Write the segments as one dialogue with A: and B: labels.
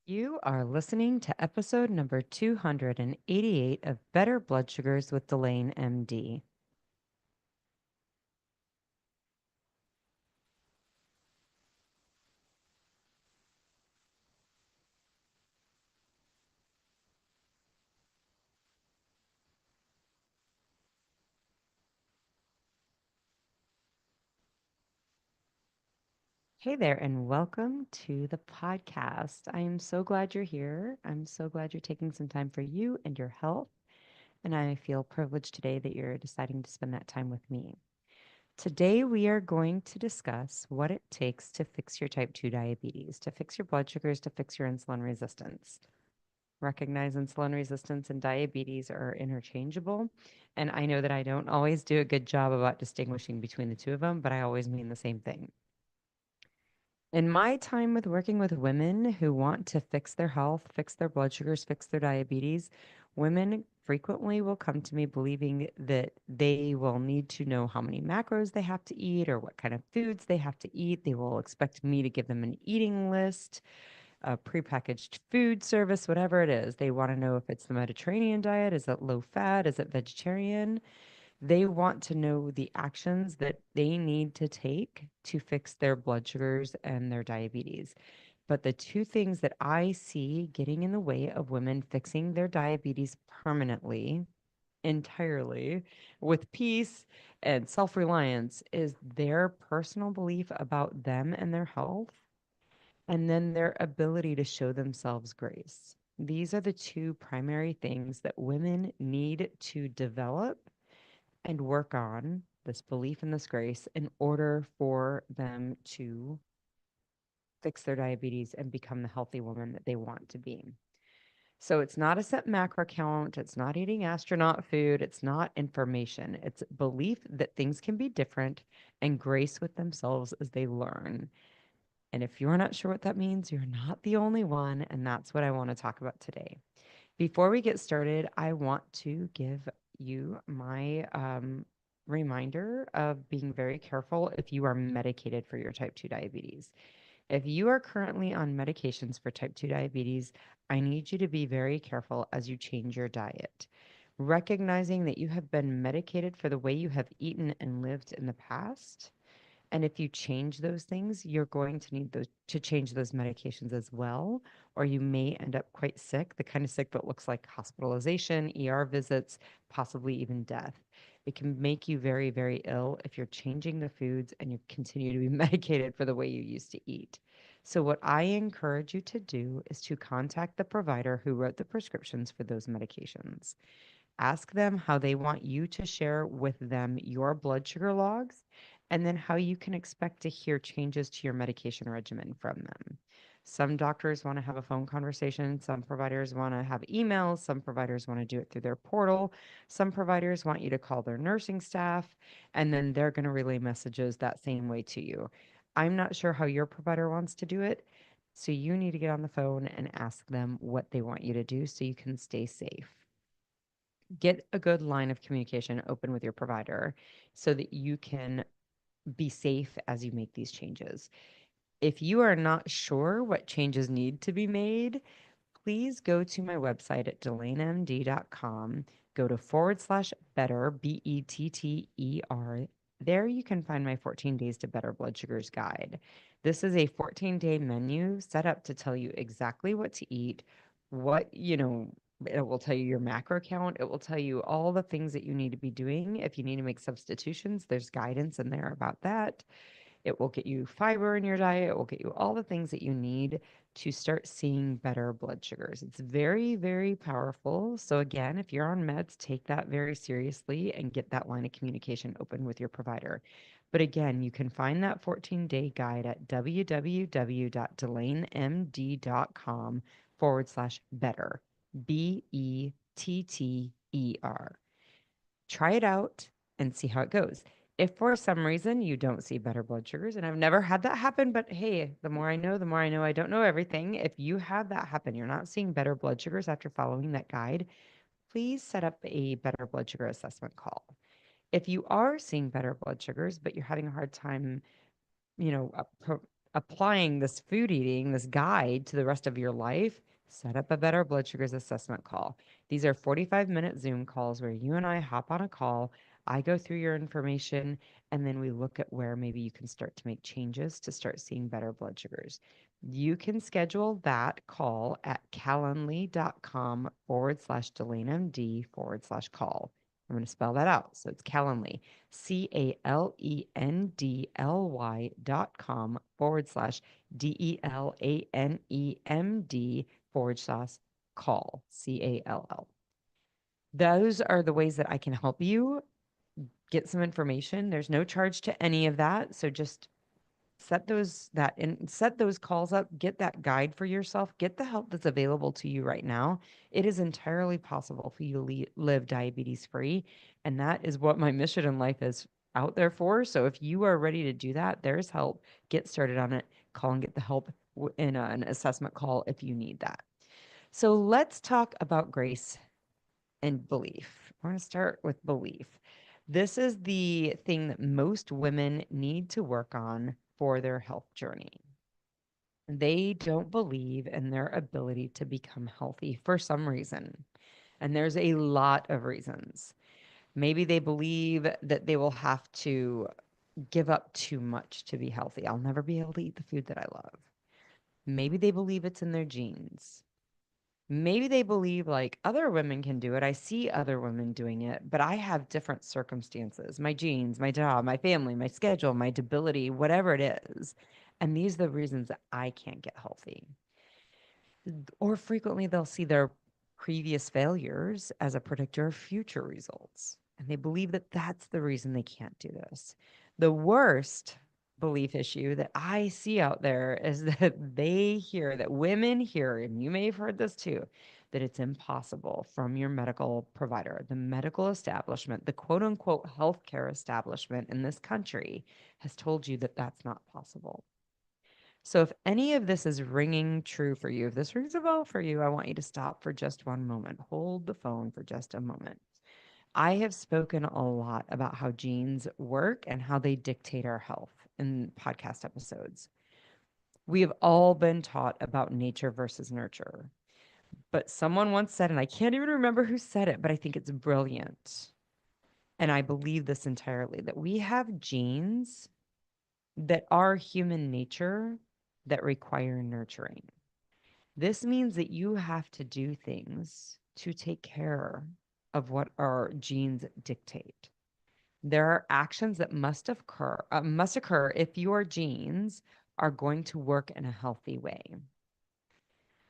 A: You are listening to episode number 288 of Better Blood Sugars with Delane MD. Hey there, and welcome to the podcast. I am so glad you're here. I'm so glad you're taking some time for you and your health. And I feel privileged today that you're deciding to spend that time with me. Today, we are going to discuss what it takes to fix your type 2 diabetes, to fix your blood sugars, to fix your insulin resistance. Recognize insulin resistance and diabetes are interchangeable. And I know that I don't always do a good job about distinguishing between the two of them, but I always mean the same thing. In my time with working with women who want to fix their health, fix their blood sugars, fix their diabetes, women frequently will come to me believing that they will need to know how many macros they have to eat or what kind of foods they have to eat. They will expect me to give them an eating list, a prepackaged food service, whatever it is. They want to know if it's the Mediterranean diet, is it low fat, is it vegetarian? They want to know the actions that they need to take to fix their blood sugars and their diabetes. But the two things that I see getting in the way of women fixing their diabetes permanently, entirely, with peace and self reliance is their personal belief about them and their health, and then their ability to show themselves grace. These are the two primary things that women need to develop and work on, this belief and this grace, in order for them to fix their diabetes and become the healthy woman that they want to be. So it's not a set macro count. It's not eating astronaut food. It's not information. It's belief that things can be different and grace with themselves as they learn. And if you're not sure what that means, you're not the only one. And that's what I want to talk about today. Before we get started, I want to give you my reminder of being very careful if you are medicated for your type 2 diabetes. If you are currently on medications for type 2 diabetes, I need you to be very careful as you change your diet. Recognizing that you have been medicated for the way you have eaten and lived in the past, and if you change those things, you're going to need to change those medications as well, or you may end up quite sick, the kind of sick that looks like hospitalization, ER visits, possibly even death. It can make you very, very ill if you're changing the foods and you continue to be medicated for the way you used to eat. So, what I encourage you to do is to contact the provider who wrote the prescriptions for those medications. Ask them how they want you to share with them your blood sugar logs, and then how you can expect to hear changes to your medication regimen from them. Some doctors want to have a phone conversation. Some providers want to have emails. Some providers want to do it through their portal. Some providers want you to call their nursing staff, and then they're going to relay messages that same way to you. I'm not sure how your provider wants to do it. So you need to get on the phone and ask them what they want you to do so you can stay safe. Get a good line of communication open with your provider so that you can be safe as you make these changes. If you are not sure what changes need to be made, please go to my website at delanemd.com. Go to /better, BETTER. There you can find my 14 Days to Better Blood Sugars guide. This is a 14-day menu set up to tell you exactly what to eat, it will tell you your macro count. It will tell you all the things that you need to be doing. If you need to make substitutions, there's guidance in there about that. It will get you fiber in your diet. It will get you all the things that you need to start seeing better blood sugars. It's very, very powerful. So, again, if you're on meds, take that very seriously and get that line of communication open with your provider. But again, you can find that 14-day guide at www.delanemd.com/better. BETTER. Try it out and see how it goes. If for some reason you don't see better blood sugars, and I've never had that happen, but hey, the more I know, the more I know I don't know everything. If you have that happen, you're not seeing better blood sugars after following that guide, please set up a better blood sugar assessment call. If you are seeing better blood sugars, but you're having a hard time, you know, applying this food eating, this guide to the rest of your life, set up a better blood sugars assessment call. These are 45-minute Zoom calls where you and I hop on a call. I go through your information and then we look at where maybe you can start to make changes to start seeing better blood sugars. You can schedule that call at calendly.com/DelaneMD/call. I'm going to spell that out. So it's Calendly, calendly.com/DELANEMD/call. Those are the ways that I can help you get some information. There's no charge to any of that. So just set those calls up, get that guide for yourself, get the help that's available to you right now. It is entirely possible for you to live diabetes free, and that is what my mission in life is out there for. So if you are ready to do that, there's help. Get started on it. Call and get the help in an assessment call if you need that. So let's talk about grace and belief. I want to start with belief. This is the thing that most women need to work on for their health journey. They don't believe in their ability to become healthy for some reason. And there's a lot of reasons. Maybe they believe that they will have to give up too much to be healthy. I'll never be able to eat the food that I love. Maybe they believe it's in their genes. Maybe they believe like other women can do it. I see other women doing it, but I have different circumstances, my genes, my job, my family, my schedule, my debility, whatever it is. And these are the reasons that I can't get healthy. Or frequently they'll see their previous failures as a predictor of future results. And they believe that that's the reason they can't do this. The worst belief issue that I see out there is that they hear, that women hear, and you may have heard this too, that it's impossible from your medical provider. The medical establishment, the quote unquote healthcare establishment in this country has told you that that's not possible. So if any of this is ringing true for you, if this rings a bell for you, I want you to stop for just one moment. Hold the phone for just a moment. I have spoken a lot about how genes work and how they dictate our health in podcast episodes. We have all been taught about nature versus nurture. But someone once said, and I can't even remember who said it, but I think it's brilliant. And I believe this entirely, that we have genes that are human nature that require nurturing. This means that you have to do things to take care of what our genes dictate. There are actions that must occur if your genes are going to work in a healthy way.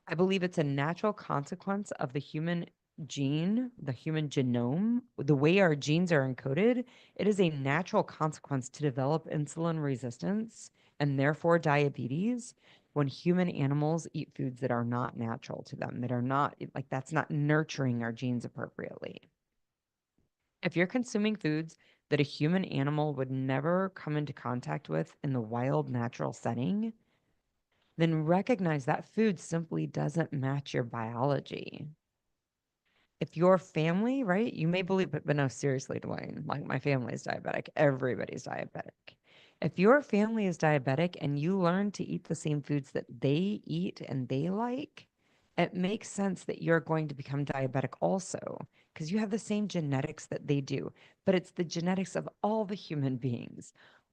A: I believe it's a natural consequence of the human gene, the human genome, the way our genes are encoded. It is a natural consequence to develop insulin resistance and therefore diabetes when human animals eat foods that are not natural to them, that are not like that's not nurturing our genes appropriately. If you're consuming foods that a human animal would never come into contact with in the wild natural setting, then recognize that food simply doesn't match your biology. If your family, right, you may believe, but no, seriously, Dwayne, like my family is diabetic. Everybody's diabetic. If your family is diabetic and you learn to eat the same foods that they eat and they like, it makes sense that you're going to become diabetic also because you have the same genetics that they do, but it's the genetics of all the human beings.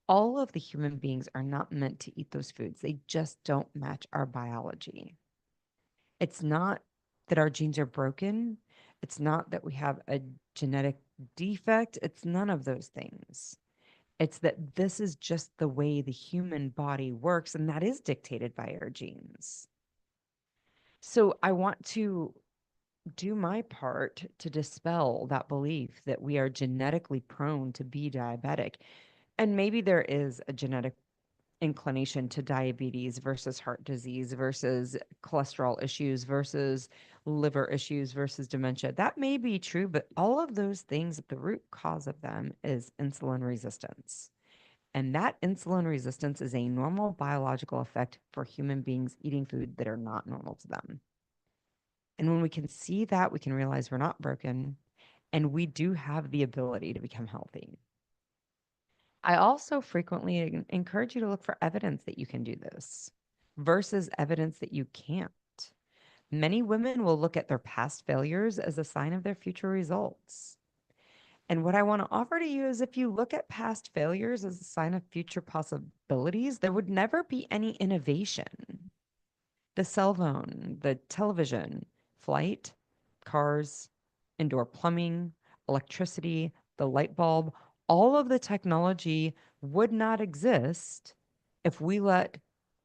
A: All of the human beings are not meant to eat those foods. They just don't match our biology. It's not that our genes are broken. It's not that we have a genetic defect. It's none of those things. It's that this is just the way the human body works, and that is dictated by our genes. So I want to do my part to dispel that belief that we are genetically prone to be diabetic. And maybe there is a genetic inclination to diabetes versus heart disease versus cholesterol issues versus liver issues versus dementia. That may be true, but all of those things, the root cause of them is insulin resistance. And that insulin resistance is a normal biological effect for human beings eating food that are not normal to them. And when we can see that, we can realize we're not broken and we do have the ability to become healthy. I also frequently encourage you to look for evidence that you can do this versus evidence that you can't. Many women will look at their past failures as a sign of their future results. And what I want to offer to you is if you look at past failures as a sign of future possibilities, there would never be any innovation. The cell phone, the television, flight, cars, indoor plumbing, electricity, the light bulb, all of the technology would not exist if we let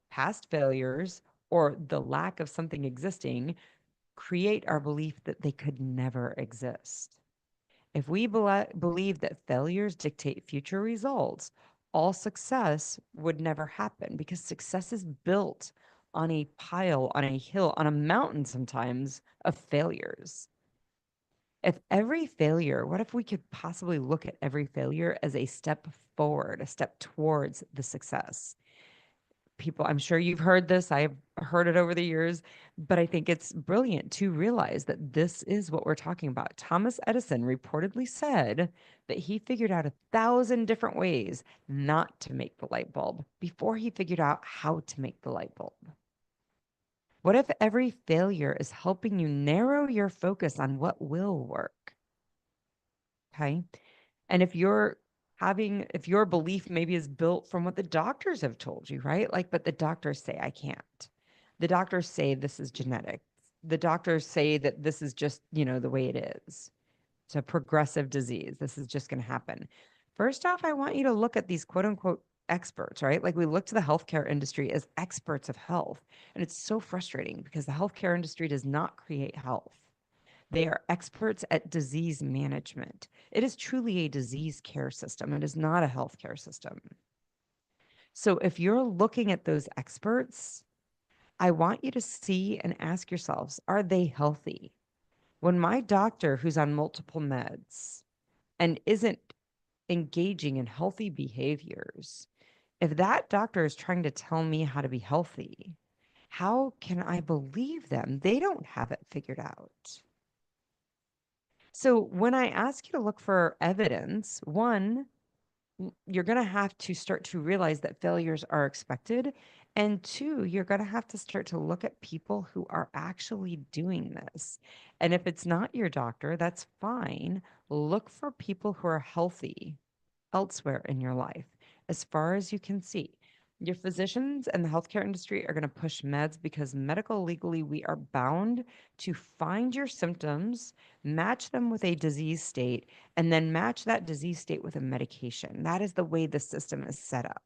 A: past failures or the lack of something existing create our belief that they could never exist. If we believe that failures dictate future results, all success would never happen because success is built on a pile, on a hill, on a mountain sometimes of failures. If every failure, what if we could possibly look at every failure as a step forward, a step towards the success? People, I'm sure you've heard this, I've heard it over the years, but I think it's brilliant to realize that this is what we're talking about. Thomas Edison reportedly said that he figured out 1,000 different ways not to make the light bulb before he figured out how to make the light bulb. What if every failure is helping you narrow your focus on what will work? Okay. And if your belief maybe is built from what the doctors have told you, right? Like, but the doctors say I can't. The doctors say this is genetic. The doctors say that this is just, the way it is. It's a progressive disease. This is just going to happen. First off, I want you to look at these quote unquote experts, right? Like we look to the healthcare industry as experts of health. And it's so frustrating because the healthcare industry does not create health. They are experts at disease management. It is truly a disease care system. It is not a healthcare system. So if you're looking at those experts, I want you to see and ask yourselves, are they healthy? When my doctor, who's on multiple meds and isn't engaging in healthy behaviors, if that doctor is trying to tell me how to be healthy, how can I believe them? They don't have it figured out. So when I ask you to look for evidence, one, you're going to have to start to realize that failures are expected. And two, you're going to have to start to look at people who are actually doing this. And if it's not your doctor, that's fine. Look for people who are healthy elsewhere in your life, as far as you can see. Your physicians and the healthcare industry are going to push meds because medical legally we are bound to find your symptoms, match them with a disease state, and then match that disease state with a medication. That is the way the system is set up.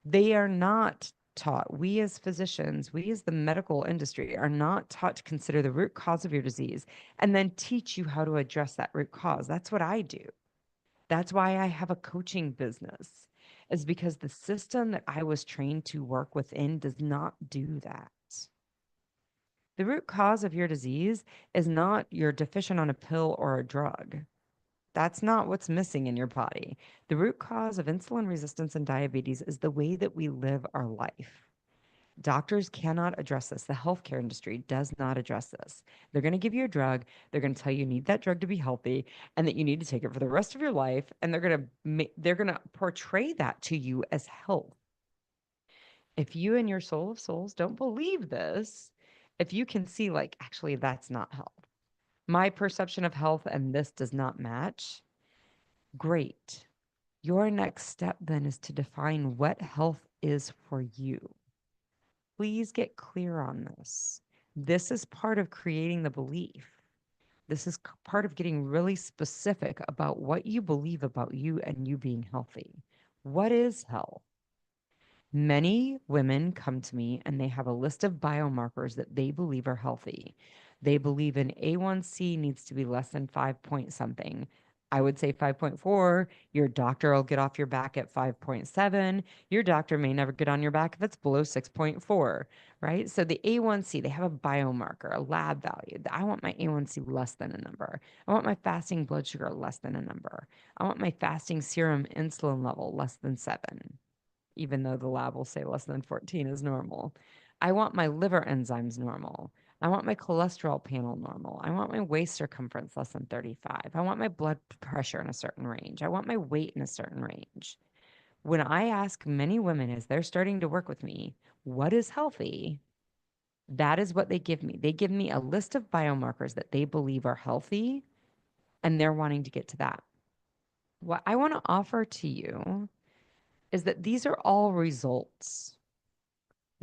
A: They are not taught, we as physicians, we as the medical industry are not taught to consider the root cause of your disease and then teach you how to address that root cause. That's what I do. That's why I have a coaching business, is because the system that I was trained to work within does not do that. The root cause of your disease is not you're deficient on a pill or a drug. That's not what's missing in your body. The root cause of insulin resistance and diabetes is the way that we live our life. Doctors cannot address this. The healthcare industry does not address this. They're going to give you a drug. They're going to tell you need that drug to be healthy and that you need to take it for the rest of your life. And they're going to portray that to you as health. If you and your soul of souls don't believe this, if you can see like, actually, that's not health. My perception of health and this does not match. Great. Your next step then is to define what health is for you. Please get clear on this. This is part of creating the belief. This is part of getting really specific about what you believe about you and you being healthy. What is health? Many women come to me and they have a list of biomarkers that they believe are healthy. They believe an A1C needs to be less than 5 point something. I would say 5.4. Your doctor will get off your back at 5.7. Your doctor may never get on your back if it's below 6.4, right? So the A1C, they have a biomarker, a lab value. I want my A1C less than a number. I want my fasting blood sugar less than a number. I want my fasting serum insulin level less than 7, even though the lab will say less than 14 is normal. I want my liver enzymes normal. I want my cholesterol panel normal. I want my waist circumference less than 35. I want my blood pressure in a certain range. I want my weight in a certain range. When I ask many women as they're starting to work with me, what is healthy? That is what they give me. They give me a list of biomarkers that they believe are healthy, and they're wanting to get to that. What I want to offer to you is that these are all results.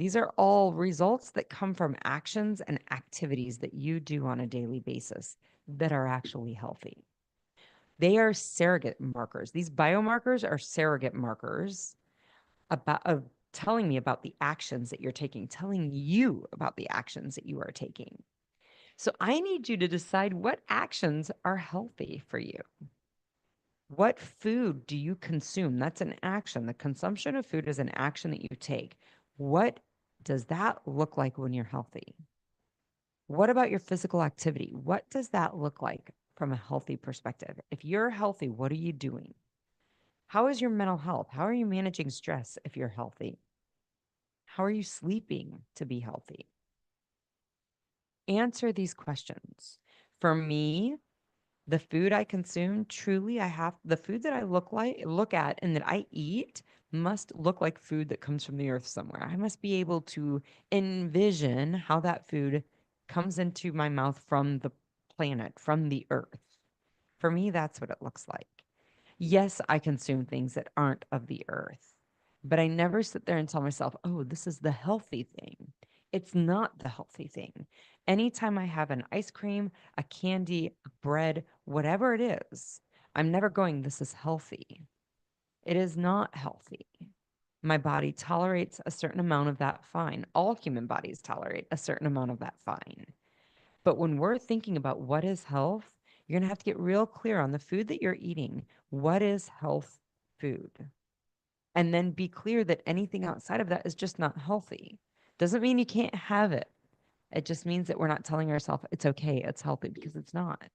A: These are all results that come from actions and activities that you do on a daily basis that are actually healthy. They are surrogate markers. These biomarkers are surrogate markers about of telling me about the actions that you're taking, telling you about the actions that you are taking. So I need you to decide what actions are healthy for you. What food do you consume? That's an action. The consumption of food is an action that you take. What does that look like when you're healthy? What about your physical activity? What does that look like from a healthy perspective? If you're healthy, what are you doing? How is your mental health? How are you managing stress if you're healthy? How are you sleeping to be healthy? Answer these questions. For me, the food I consume, truly, I have the food that I look at and that I eat must look like food that comes from the earth somewhere. I must be able to envision how that food comes into my mouth from the planet, from the earth. For me, that's what it looks like. Yes, I consume things that aren't of the earth, but I never sit there and tell myself, oh, this is the healthy thing. It's not the healthy thing. Anytime I have an ice cream, a candy, a bread, whatever it is, I'm never going, this is healthy. It is not healthy. My body tolerates a certain amount of that fine. All human bodies tolerate a certain amount of that fine. But when we're thinking about what is health, you're going to have to get real clear on the food that you're eating. What is health food? And then be clear that anything outside of that is just not healthy. Doesn't mean you can't have it. It just means that we're not telling ourselves it's okay, it's healthy, because it's not.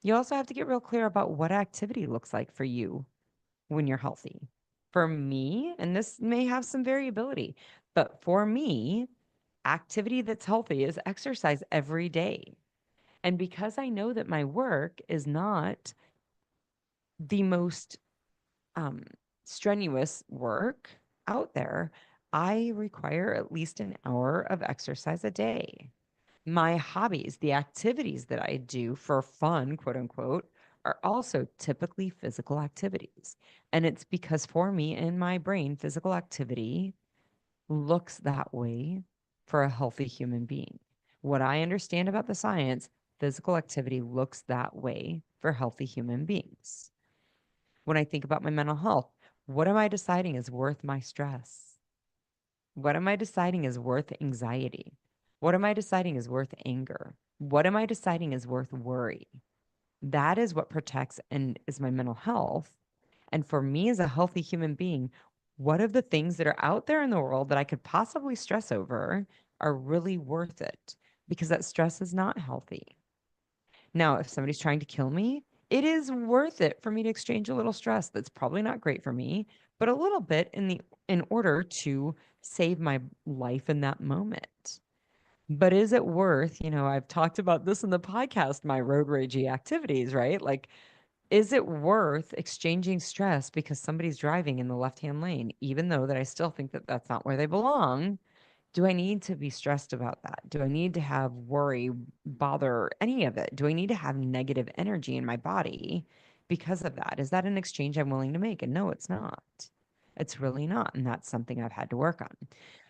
A: You also have to get real clear about what activity looks like for you when you're healthy. For me, and this may have some variability, but for me, activity that's healthy is exercise every day. And because I know that my work is not the most um, strenuous work out there, I require at least an hour of exercise a day. My hobbies, the activities that I do for fun, quote unquote, are also typically physical activities. And it's because for me in my brain, physical activity looks that way for a healthy human being. What I understand about the science, physical activity looks that way for healthy human beings. When I think about my mental health, what am I deciding is worth my stress? What am I deciding is worth anxiety? What am I deciding is worth anger? What am I deciding is worth worry? That is what protects and is my mental health. And for me as a healthy human being, what of the things that are out there in the world that I could possibly stress over are really worth it? Because that stress is not healthy. Now, if somebody's trying to kill me, it is worth it for me to exchange a little stress that's probably not great for me, but a little bit in order to save my life in that moment. But is it worth, I've talked about this in the podcast, my road ragey activities, right? Like, is it worth exchanging stress because somebody's driving in the left-hand lane, even though that I still think that that's not where they belong? Do I need to be stressed about that? Do I need to have worry, bother, any of it? Do I need to have negative energy in my body because of that? Is that an exchange I'm willing to make? And no, it's not. It's really not. And that's something I've had to work on.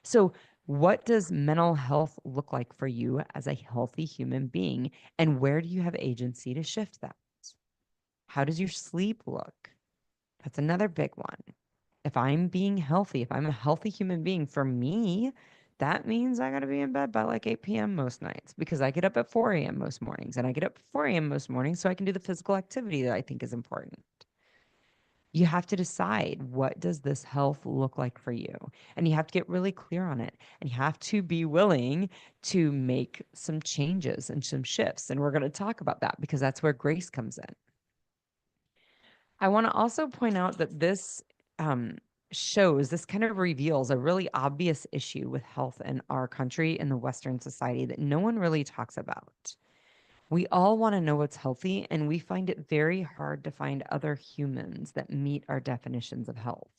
A: So, what does mental health look like for you as a healthy human being? And where do you have agency to shift that? How does your sleep look? That's another big one. If I'm being healthy, if I'm a healthy human being, for me, that means I got to be in bed by like 8 p.m. most nights because I get up at 4 a.m. most mornings, and I get up at 4 a.m. most mornings so I can do the physical activity that I think is important. You have to decide, what does this health look like for you? And you have to get really clear on it. And you have to be willing to make some changes and some shifts. And we're going to talk about that because that's where grace comes in. I want to also point out that this shows, this kind of reveals a really obvious issue with health in our country, in the Western society, that no one really talks about. We all want to know what's healthy, and we find it very hard to find other humans that meet our definitions of health.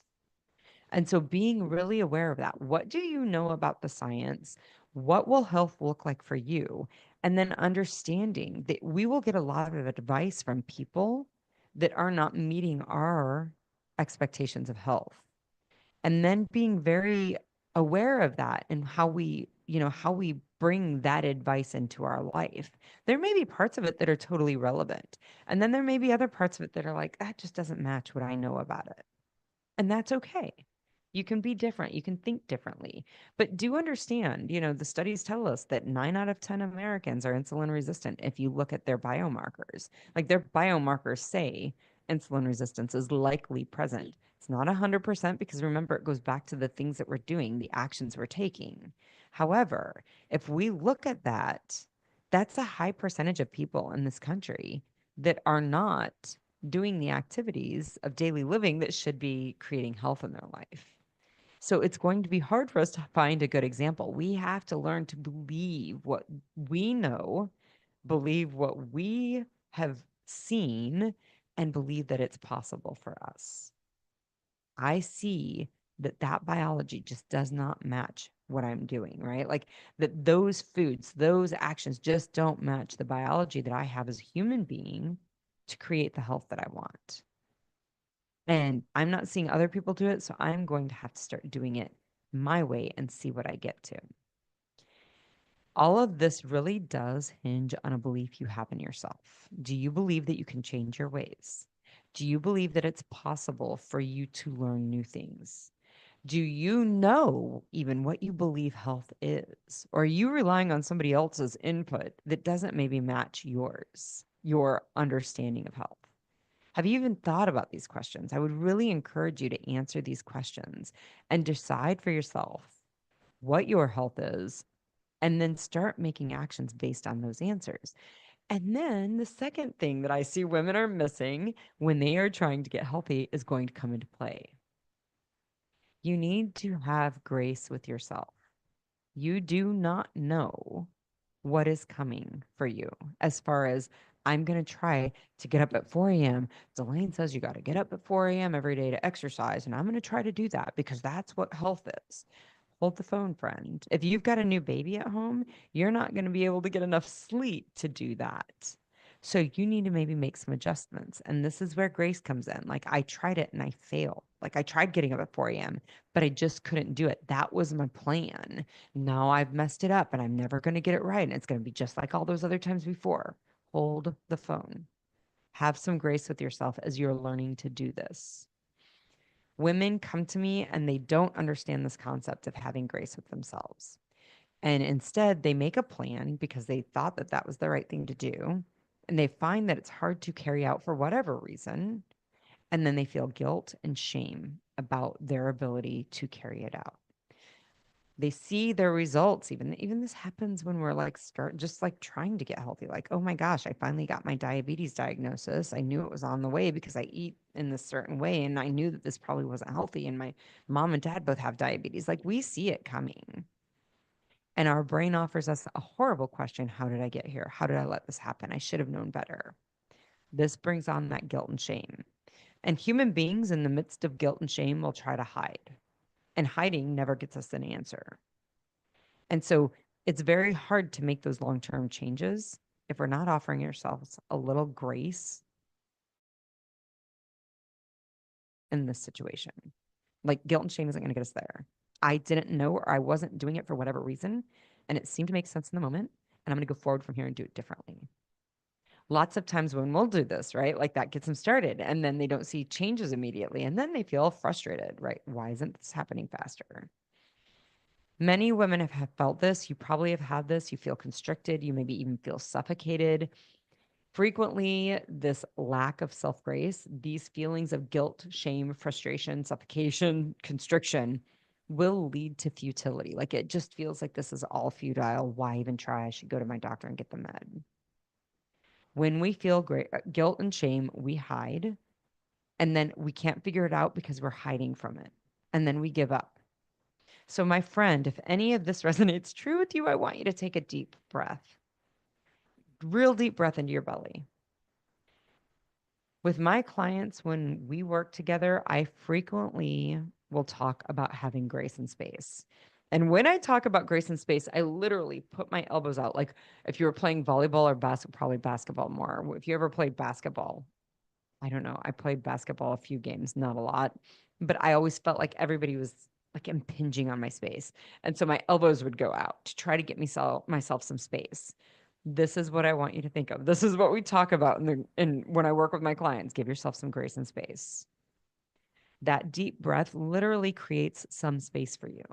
A: And so being really aware of that, what do you know about the science? What will health look like for you? And then understanding that we will get a lot of advice from people that are not meeting our expectations of health. And then being very aware of that and how we bring that advice into our life. There may be parts of it that are totally relevant. And then there may be other parts of it that are like, that just doesn't match what I know about it. And that's okay. You can be different. You can think differently. But do understand, the studies tell us that 9 out of 10 Americans are insulin resistant if you look at their biomarkers. Like their biomarkers say insulin resistance is likely present. It's not 100% because remember, it goes back to the things that we're doing, the actions we're taking. However, if we look at that, that's a high percentage of people in this country that are not doing the activities of daily living that should be creating health in their life. So it's going to be hard for us to find a good example. We have to learn to believe what we know, believe what we have seen, and believe that it's possible for us. I see that that biology just does not match what I'm doing, right? Like that those foods, those actions just don't match the biology that I have as a human being to create the health that I want. And I'm not seeing other people do it, so I'm going to have to start doing it my way and see what I get to. All of this really does hinge on a belief you have in yourself. Do you believe that you can change your ways? Do you believe that it's possible for you to learn new things? Do you know even what you believe health is? Or are you relying on somebody else's input that doesn't maybe match yours, your understanding of health? Have you even thought about these questions? I would really encourage you to answer these questions and decide for yourself what your health is, and then start making actions based on those answers. And then the second thing that I see women are missing when they are trying to get healthy is going to come into play. You need to have grace with yourself. You do not know what is coming for you as far as I'm going to try to get up at 4 a.m. Delane says you got to get up at 4 a.m. every day to exercise. And I'm going to try to do that because that's what health is. Hold the phone, friend. If you've got a new baby at home, you're not going to be able to get enough sleep to do that. So you need to maybe make some adjustments. And this is where grace comes in. Like I tried it and I failed. Like I tried getting up at 4 a.m., but I just couldn't do it. That was my plan. Now I've messed it up and I'm never going to get it right. And it's going to be just like all those other times before. Hold the phone. Have some grace with yourself as you're learning to do this. Women come to me and they don't understand this concept of having grace with themselves. And instead, they make a plan because they thought that that was the right thing to do. And they find that it's hard to carry out for whatever reason. And then they feel guilt and shame about their ability to carry it out. They see their results. Even this happens when we're like start just like trying to get healthy. Like, oh my gosh, I finally got my diabetes diagnosis. I knew it was on the way because I eat in this certain way, and I knew that this probably wasn't healthy. And my mom and dad both have diabetes. Like we see it coming. And our brain offers us a horrible question. How did I get here? How did I let this happen? I should have known better. This brings on that guilt and shame. And human beings in the midst of guilt and shame will try to hide. And hiding never gets us an answer. And so it's very hard to make those long-term changes if we're not offering ourselves a little grace in this situation. Like guilt and shame isn't going to get us there. I didn't know or I wasn't doing it for whatever reason, and it seemed to make sense in the moment, and I'm going to go forward from here and do it differently. Lots of times when we'll do this, right? Like that gets them started, and then they don't see changes immediately, and then they feel frustrated, right? Why isn't this happening faster? Many women have felt this. You probably have had this. You feel constricted. You maybe even feel suffocated. Frequently, this lack of self grace, these feelings of guilt, shame, frustration, suffocation, constriction will lead to futility. Like it just feels like this is all futile. Why even try? I should go to my doctor and get the med. When we feel guilt and shame, we hide, and then we can't figure it out because we're hiding from it. and then we give up. So, my friend, if any of this resonates true with you, I want you to take a deep breath, real deep breath into your belly. With my clients, when we work together, I frequently will talk about having grace and space. And when I talk about grace and space, I literally put my elbows out. Like if you were playing volleyball or basketball, probably basketball more. If you ever played basketball, I don't know. I played basketball a few games, not a lot, but I always felt like everybody was like impinging on my space. And so my elbows would go out to try to get myself some space. This is what I want you to think of. This is what we talk about in when I work with my clients. Give yourself some grace and space. That deep breath literally creates some space for you.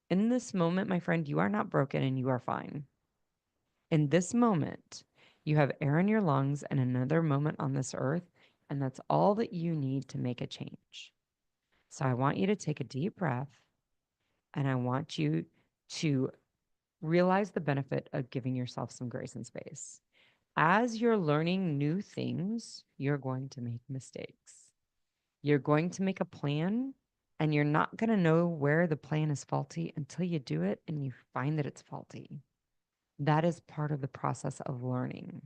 A: In this moment, my friend, you are not broken and you are fine. In this moment, you have air in your lungs and another moment on this earth, and that's all that you need to make a change. So I want you to take a deep breath and I want you to realize the benefit of giving yourself some grace and space. As you're learning new things, you're going to make mistakes. You're going to make a plan and you're not going to know where the plan is faulty until you do it and you find that it's faulty. That is part of the process of learning.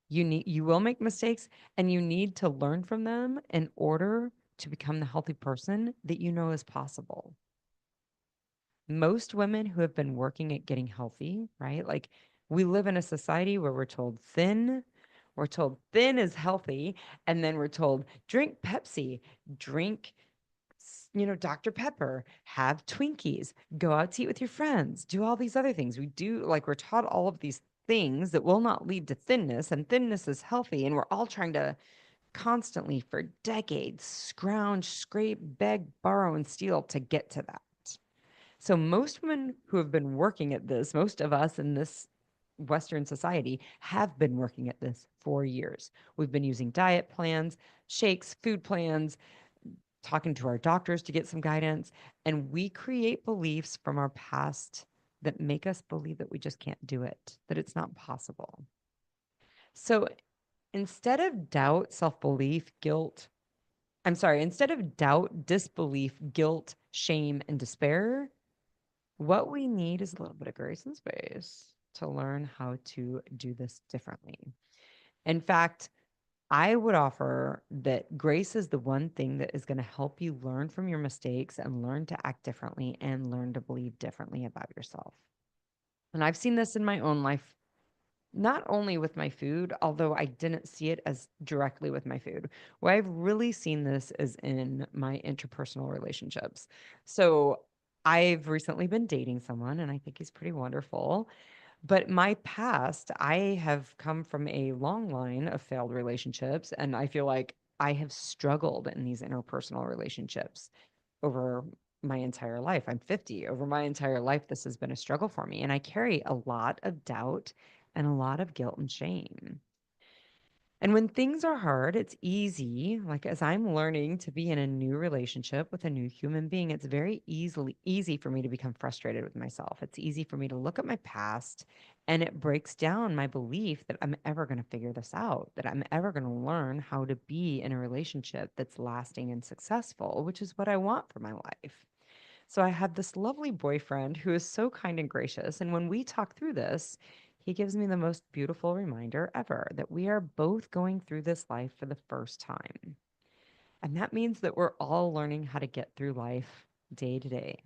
A: You will make mistakes and you need to learn from them in order to become the healthy person that you know is possible. Most women who have been working at getting healthy, right? Like we live in a society where we're told thin is healthy, and then we're told drink Pepsi, drink Dr. Pepper, have Twinkies, go out to eat with your friends, do all these other things. We're taught all of these things that will not lead to thinness, and thinness is healthy. And we're all trying to constantly for decades scrounge, scrape, beg, borrow, and steal to get to that. So most women who have been working at this, most of us in this Western society have been working at this for years. We've been using diet plans, shakes, food plans, talking to our doctors to get some guidance, and we create beliefs from our past that make us believe that we just can't do it, that it's not possible. So instead of doubt, self belief, instead of doubt, disbelief, guilt, shame, and despair, what we need is a little bit of grace and space to learn how to do this differently. In fact, I would offer that grace is the one thing that is going to help you learn from your mistakes and learn to act differently and learn to believe differently about yourself. And I've seen this in my own life, not only with my food, although I didn't see it as directly with my food. Where I've really seen this is in my interpersonal relationships. So I've recently been dating someone and I think he's pretty wonderful. But my past, I have come from a long line of failed relationships, and I feel like I have struggled in these interpersonal relationships over my entire life. I'm 50. Over my entire life, this has been a struggle for me, and I carry a lot of doubt and a lot of guilt and shame. And when things are hard, it's easy. Like as I'm learning to be in a new relationship with a new human being, it's very easy for me to become frustrated with myself. It's easy for me to look at my past and it breaks down my belief that I'm ever going to figure this out, that I'm ever going to learn how to be in a relationship that's lasting and successful, which is what I want for my life. So I had this lovely boyfriend who is so kind and gracious. And when we talk through this, he gives me the most beautiful reminder ever that we are both going through this life for the first time. And that means that we're all learning how to get through life day to day.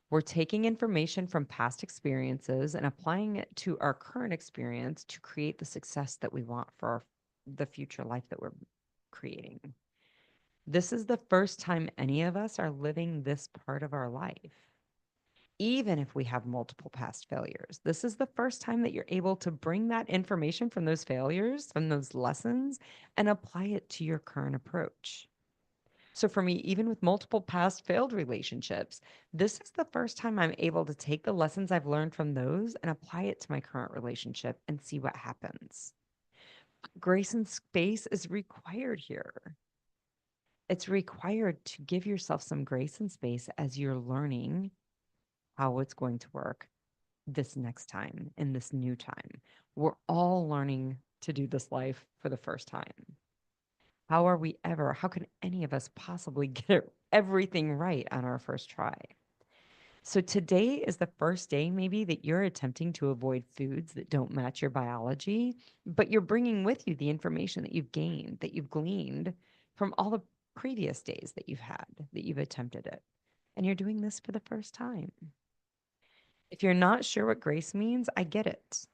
A: We're taking information from past experiences and applying it to our current experience to create the success that we want for the future life that we're creating. This is the first time any of us are living this part of our life, even if we have multiple past failures. This is the first time that you're able to bring that information from those failures, from those lessons, and apply it to your current approach. So, for me, even with multiple past failed relationships, this is the first time I'm able to take the lessons I've learned from those and apply it to my current relationship and see what happens. Grace and space is required here. It's required to give yourself some grace and space as you're learning how it's going to work this next time in this new time. We're all learning to do this life for the first time. How can any of us possibly get everything right on our first try? So today is the first day maybe that you're attempting to avoid foods that don't match your biology, but you're bringing with you the information that you've gained, that you've gleaned from all the previous days that you've had, that you've attempted it. And you're doing this for the first time. If you're not sure what grace means, I get it.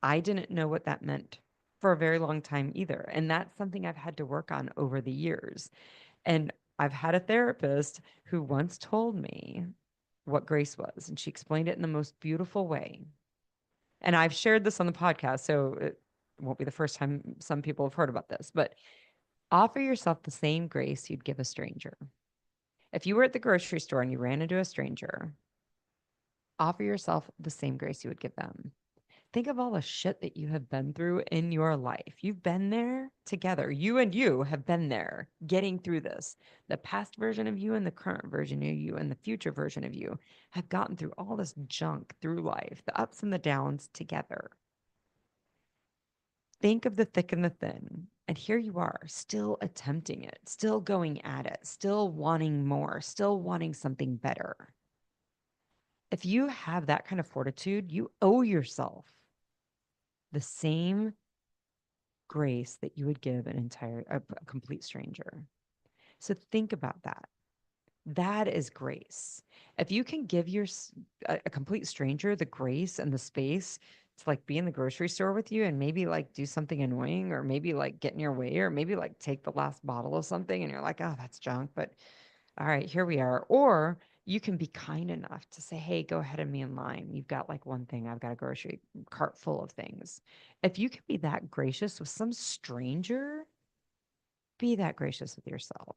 A: I didn't know what that meant for a very long time either. And that's something I've had to work on over the years. And I've had a therapist who once told me what grace was, and she explained it in the most beautiful way. And I've shared this on the podcast, so it won't be the first time some people have heard about this, but offer yourself the same grace you'd give a stranger. If you were at the grocery store and you ran into a stranger, offer yourself the same grace you would give them. Think of all the shit that you have been through in your life. You've been there together. You and you have been there getting through this. The past version of you and the current version of you and the future version of you have gotten through all this junk through life, the ups and the downs together. Think of the thick and the thin. And here you are, still attempting it, still going at it, still wanting more, still wanting something better. If you have that kind of fortitude, you owe yourself the same grace that you would give a complete stranger. So think about that. That is grace. If you can give a complete stranger the grace and the space to like be in the grocery store with you and maybe like do something annoying or maybe like get in your way or maybe like take the last bottle of something and you're like, oh, that's junk, but all right, here we are. Or you can be kind enough to say, hey, go ahead of me in line. You've got like one thing, I've got a grocery cart full of things. If you can be that gracious with some stranger, be that gracious with yourself.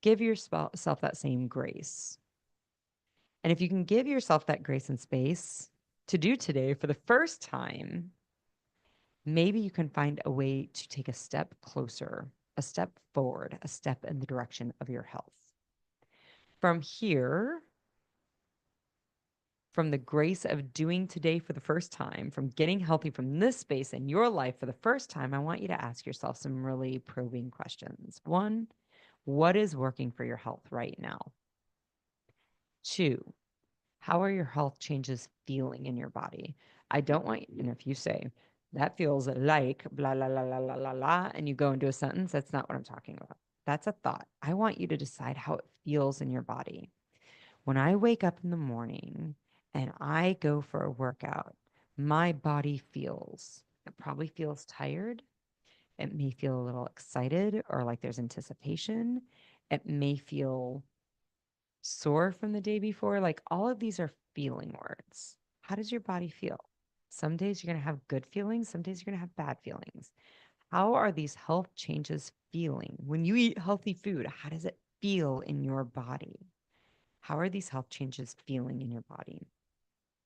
A: Give yourself that same grace. And if you can give yourself that grace and space to do today for the first time, maybe you can find a way to take a step closer, a step forward, a step in the direction of your health. From here, from the grace of doing today for the first time, from getting healthy from this space in your life for the first time, I want you to ask yourself some really probing questions. One, what is working for your health right now? Two, how are your health changes feeling in your body? I don't want, and if you say, that feels like blah, blah, blah, blah, blah, blah, blah, and you go into a sentence, that's not what I'm talking about. That's a thought. I want you to decide how it feels in your body. When I wake up in the morning and I go for a workout, my body it probably feels tired. It may feel a little excited or like there's anticipation. It may feel sore from the day before. Like all of these are feeling words. How does your body feel? Some days you're going to have good feelings, some days you're going to have bad feelings. How are these health changes feeling? When you eat healthy food, how does it feel in your body? How are these health changes feeling in your body?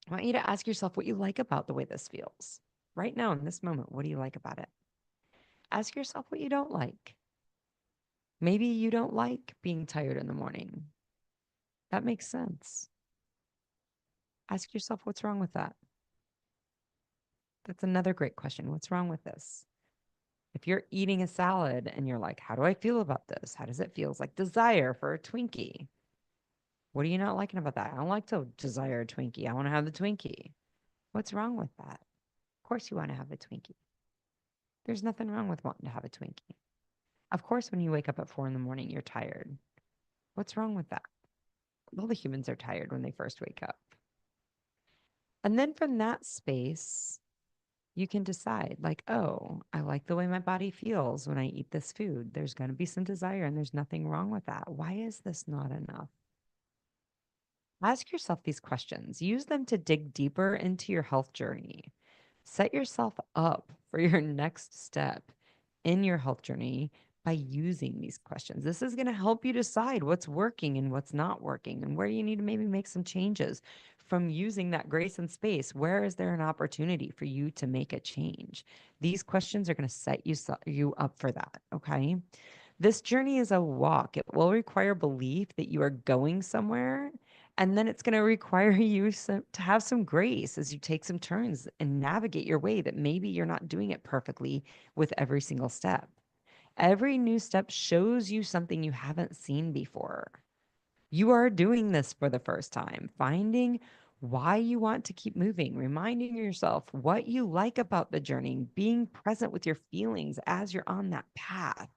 A: I want you to ask yourself what you like about the way this feels. Right now, in this moment, what do you like about it? Ask yourself what you don't like. Maybe you don't like being tired in the morning. That makes sense. Ask yourself what's wrong with that. That's another great question. What's wrong with this? If you're eating a salad and you're like, how do I feel about this? How does it feel? It's like desire for a Twinkie. What are you not liking about that? I don't like to desire a Twinkie. I want to have the Twinkie. What's wrong with that? Of course you want to have a Twinkie. There's nothing wrong with wanting to have a Twinkie. Of course, when you wake up at 4 in the morning, you're tired. What's wrong with that? All the humans are tired when they first wake up. And then from that space, you can decide like, oh, I like the way my body feels when I eat this food. There's going to be some desire and there's nothing wrong with that. Why is this not enough? Ask yourself these questions. Use them to dig deeper into your health journey. Set yourself up for your next step in your health journey by using these questions. This is going to help you decide what's working and what's not working and where you need to maybe make some changes from using that grace and space. Where is there an opportunity for you to make a change? These questions are going to set you up for that. Okay. This journey is a walk. It will require belief that you are going somewhere. And then it's going to require you to have some grace as you take some turns and navigate your way that maybe you're not doing it perfectly with every single step. Every new step shows you something you haven't seen before. You are doing this for the first time, finding why you want to keep moving, reminding yourself what you like about the journey, being present with your feelings as you're on that path,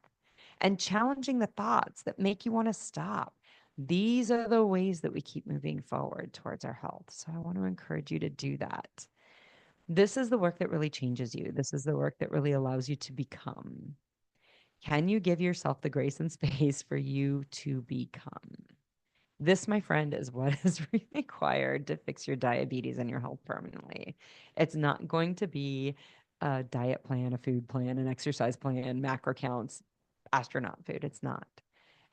A: and challenging the thoughts that make you want to stop. These are the ways that we keep moving forward towards our health. So I want to encourage you to do that. This is the work that really changes you. This is the work that really allows you to become. Can you give yourself the grace and space for you to become? This, my friend, is what is required to fix your diabetes and your health permanently. It's not going to be a diet plan, a food plan, an exercise plan, macro counts, astronaut food. It's not.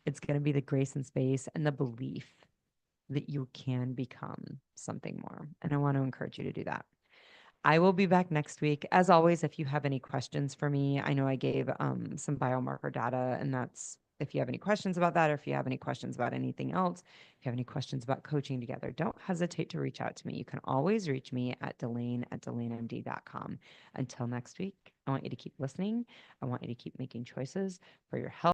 A: It's going to be the grace and space and the belief that you can become something more. And I want to encourage you to do that. I will be back next week. As always, if you have any questions for me, I know I gave some biomarker data, and that's if you have any questions about that, or if you have any questions about anything else, if you have any questions about coaching together, don't hesitate to reach out to me. You can always reach me at Delane@DelaneMD.com. Until next week, I want you to keep listening. I want you to keep making choices for your health.